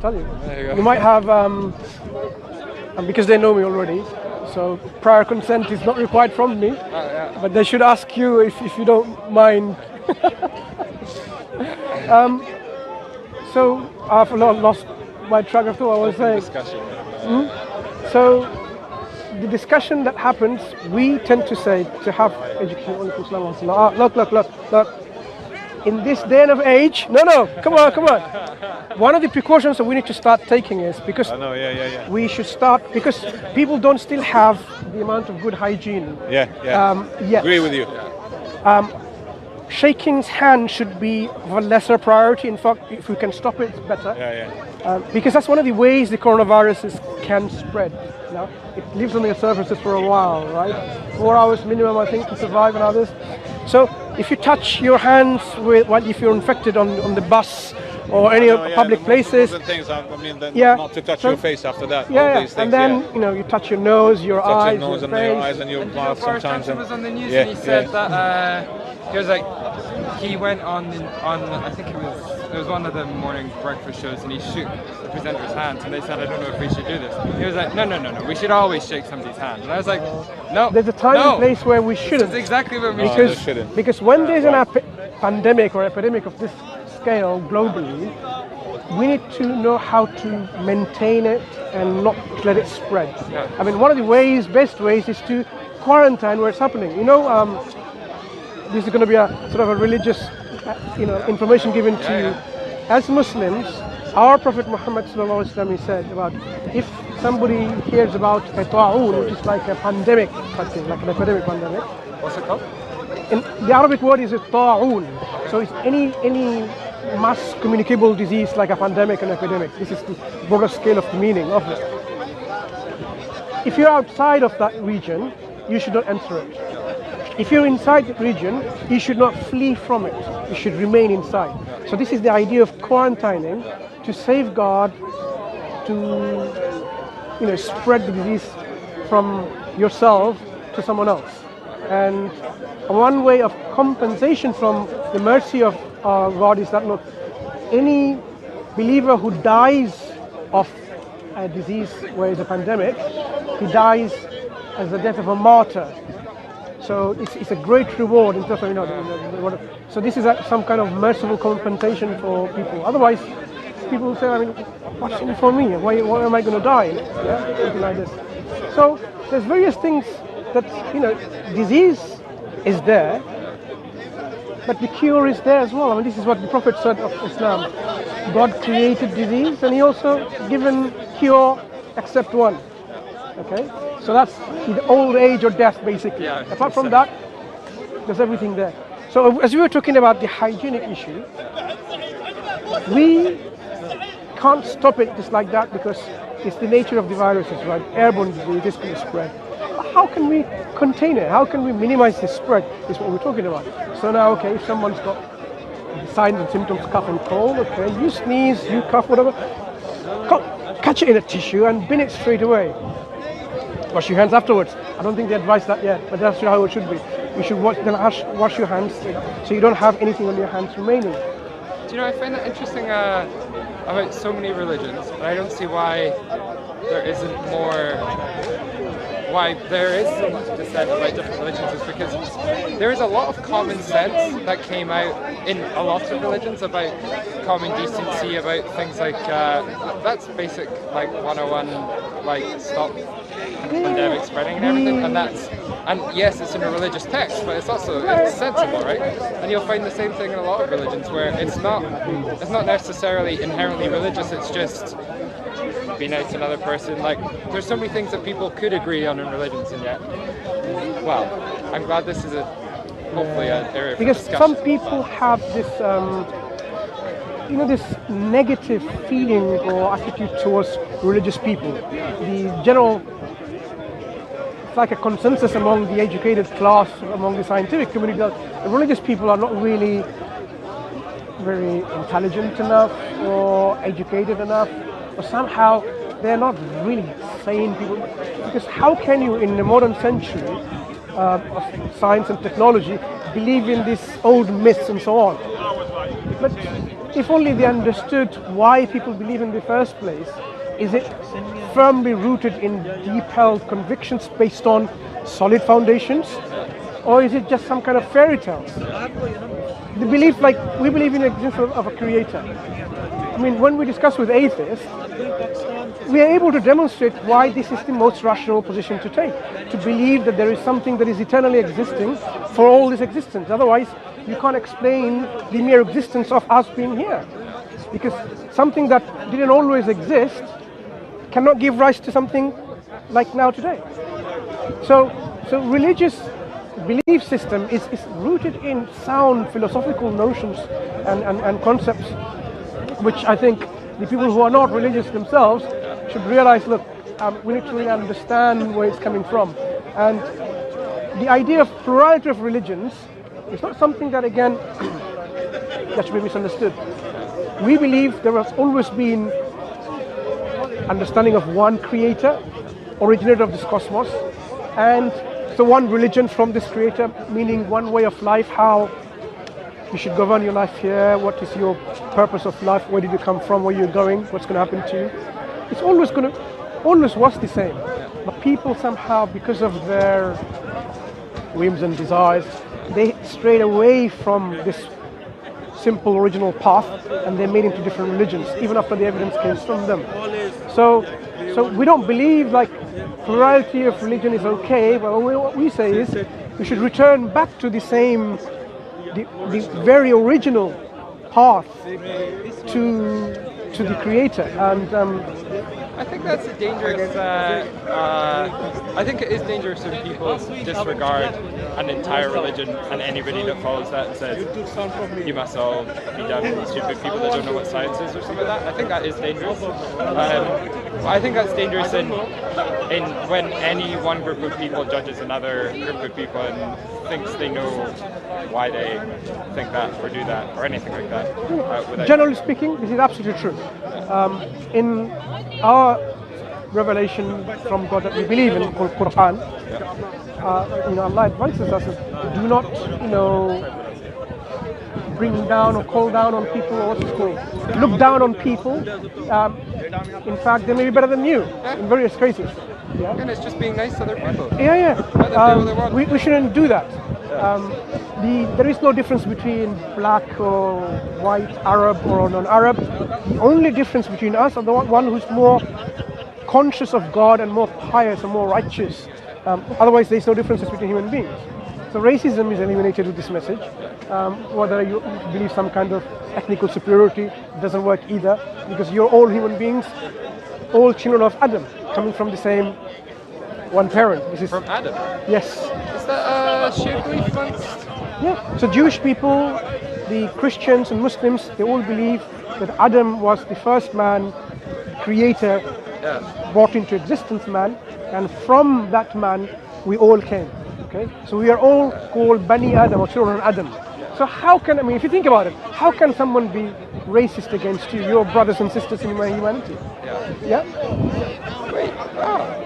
Tell you. There you go. You might have, and because they know me already, so prior consent is not required from me, Yeah. but they should ask you if you don't mind. So I've lost my track of thought. I was saying. Discussion. So the discussion that happens, we tend to say to have education. Look. In this day and age, no, come on. One of the precautions that we need to start taking is because we should start, because people don't still have the amount of good hygiene. Yeah. Yet. Agree with you. Shaking hands should be of a lesser priority. In fact, if we can stop it, it's better. Because that's one of the ways the coronavirus can spread. You know? It lives on your surfaces for a while, right? 4 hours minimum, I think, to survive and others. So if you touch your hands if you're infected on the bus or any public places, Things, not to touch so, your face after that. Yeah, all these things, and then you touch your nose, your eyes, your nose your and your face. eyes and your mouth sometimes. was on the news and he said that he was like, he went on I think it was one of the morning breakfast shows, and he shook the presenter's hands, and they said, I don't know if we should do this. He was like, no, we should always shake somebody's hand. And I was like, no. There's a time and place where we shouldn't. That's exactly what we shouldn't. Because when there's an pandemic or epidemic of this scale globally, we need to know how to maintain it and not let it spread. Yeah. I mean, one of the best ways is to quarantine where it's happening. This is going to be a sort of a religious, information given to you. As Muslims, our Prophet Muhammad ﷺ said about if somebody hears about a ta'un, which is like a pandemic, like an epidemic pandemic. What's it called? In the Arabic word is a ta'un. So it's any mass communicable disease like a pandemic and epidemic. This is the broader scale of the meaning of it. If you're outside of that region, you should not enter it. If you're inside the region, you should not flee from it. You should remain inside. So this is the idea of quarantining to safeguard, to spread the disease from yourself to someone else. And one way of compensation from the mercy of our God is that not any believer who dies of a disease where it's a pandemic, he dies as the death of a martyr. So it's a great reward in terms of, so this is some kind of merciful compensation for people. Otherwise, people will say, what's in it for me? Why am I going to die? Something like this. So there's various things that, disease is there, but the cure is there as well. This is what the Prophet said of Islam. God created disease, and he also given cure except one. Okay? So that's the old age or death, basically. Yeah, apart from that, there's everything there. So as we were talking about the hygienic issue, we can't stop it just like that because it's the nature of the viruses, right? Airborne disease is going to spread. But how can we contain it? How can we minimize the spread? Is what we're talking about. So now, okay, if someone's got signs and symptoms, cough and cold, okay, you sneeze, you cough, whatever, catch it in a tissue and bin it straight away. Wash your hands afterwards. I don't think they advise that yet, but that's how it should be. You should wash your hands so you don't have anything on your hands remaining. Do you know, I find that interesting about so many religions, but I don't see why there isn't more, why there is so much dissent about different religions, is because there is a lot of common sense that came out in a lot of religions about common decency, about things like, that's basic, like 101, like stop pandemic spreading and everything, and yes, it's in a religious text, but it's sensible, right? And you'll find the same thing in a lot of religions where it's not necessarily inherently religious, it's just be nice to another person. Like, there's so many things that people could agree on in religions, and yet, well, I'm glad this is hopefully an area for because discussion. some people have this this negative feeling or attitude towards religious people. The general, it's like a consensus among the educated class, among the scientific community, that the religious people are not really very intelligent enough or educated enough, or somehow they're not really sane people. Because how can you, in the modern century of science and technology, believe in these old myths and so on? But if only they understood why people believe in the first place. Is it firmly rooted in deep-held convictions based on solid foundations? Or is it just some kind of fairy tales? The belief, like we believe in the existence of a creator. I mean, when we discuss with atheists, we are able to demonstrate why this is the most rational position to take. To believe that there is something that is eternally existing for all this existence. Otherwise, you can't explain the mere existence of us being here. Because something that didn't always exist cannot give rise to something like now today. So religious belief system is rooted in sound philosophical notions and concepts, which I think the people who are not religious themselves should realize, look, we need to really understand where it's coming from. And the idea of plurality of religions is not something that, again, that should be misunderstood. We believe there has always been understanding of one creator, originator of this cosmos, and so one religion from this creator, meaning one way of life, how you should govern your life here, what is your purpose of life, where did you come from, where you're going, what's going to happen to you. It's always was the same. But people somehow, because of their whims and desires, they strayed away from this simple original path and they made into different religions, even after the evidence came from them. So we don't believe like plurality of religion is okay, but what we say is we should return back to the very original path to the creator. And I think that's a dangerous. I think it is dangerous when people disregard an entire religion and anybody that follows that and says you must all be dumb, stupid people that don't know what science is or something like that. I think that is dangerous. I think that's dangerous in when any one group of people judges another group of people and thinks they know why they think that or do that or anything like that. Generally speaking, this is absolutely true. In our revelation from God that we believe in, called Quran, Allah advises us, do not, bring down or call down on people, or what's it called? Look down on people. In fact, they may be better than you in various cases. Yeah? And it's just being nice to other people. We shouldn't do that. There is no difference between black or white, Arab or non-Arab. The only difference between us are the one who's more conscious of God and more pious and more righteous. Otherwise, there's no differences between human beings. So racism is eliminated with this message. Whether you believe some kind of ethnical superiority, doesn't work either, because you're all human beings, all children of Adam, coming from the same one parent. This is from Adam? Yes. Is that a shared belief amongst? Yeah. So Jewish people, the Christians and Muslims, they all believe that Adam was the first man, creator, brought into existence man, and from that man we all came. Okay, so we are all called Bani Adam, or children of Adam. So how can, if you think about it, how can someone be racist against you, your brothers and sisters in humanity? Yeah? Wait,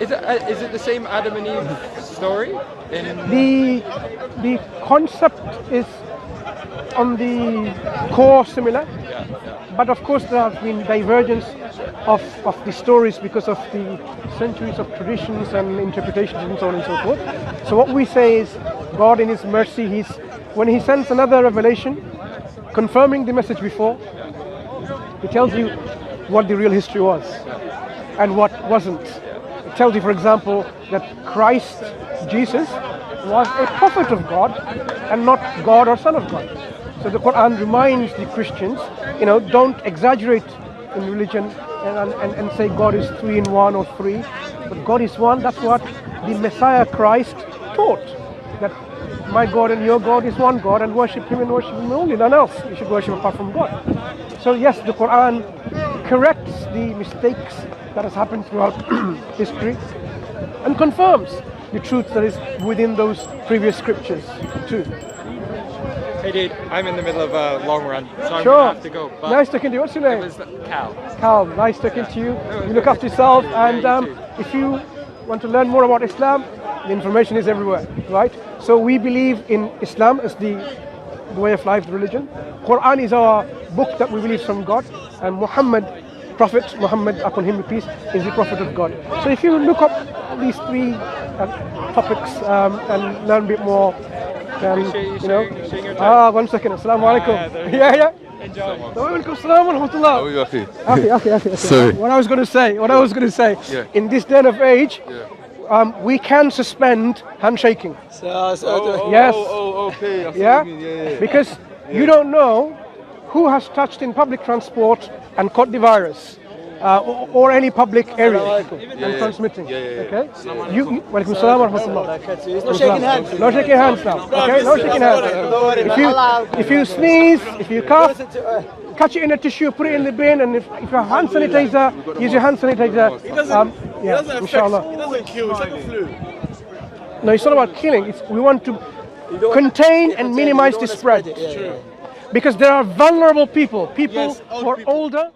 is it the same Adam and Eve story? The concept is on the core similar, but of course there has been divergence of the stories because of the centuries of traditions and interpretations and so on and so forth. So what we say is God in His mercy, when He sends another revelation confirming the message before, He tells you what the real history was and what wasn't. It tells you, for example, that Christ, Jesus, was a prophet of God and not God or son of God. So the Quran reminds the Christians, don't exaggerate in religion and say God is 3 in 1 or 3, but God is one. That's what the Messiah Christ taught, that my God and your God is one God, and worship Him and worship Him only, none else you should worship apart from God. So yes, the Quran corrects the mistakes that has happened throughout history and confirms the truth that is within those previous scriptures too. Hey dude, I'm in the middle of a long run, so I'm Sure. going to have to go. But Nice talking to you. What's your name? it was Cal. Cal, nice talking to you. You look after yourself, and if you want to learn more about Islam, the information is everywhere, right? So we believe in Islam as the the way of life, the religion. Quran is our book that we believe from God, and Muhammad, Prophet Muhammad, upon him be peace, is the Prophet of God. So if you look up these three topics and learn a bit more, Appreciate you sharing your time. 1 second. Assalamu alaikum. Yeah. Enjoy. Walaikum assalam wa rahmatullah. Oh, you happy? Okay. Sorry. What I was going to say, Yeah. in this day of age, Yeah. we can suspend handshaking. Yes. Okay. I see Yeah? what you mean. Yeah. Because you don't know who has touched in public transport and caught the virus, or any public area and transmitting. Okay? Walaikum assalam wa rahmatullah. There's no shaking hands. No shaking hands now. Okay? No shaking hands. If you sneeze, if you cough, catch it in a tissue, put it in the bin, and if you have hand sanitizer, use your hand sanitizer. Inshallah. It doesn't kill, it's like a flu. No, it's not about killing. We want to contain and minimize the spread. Because there are vulnerable people who are older.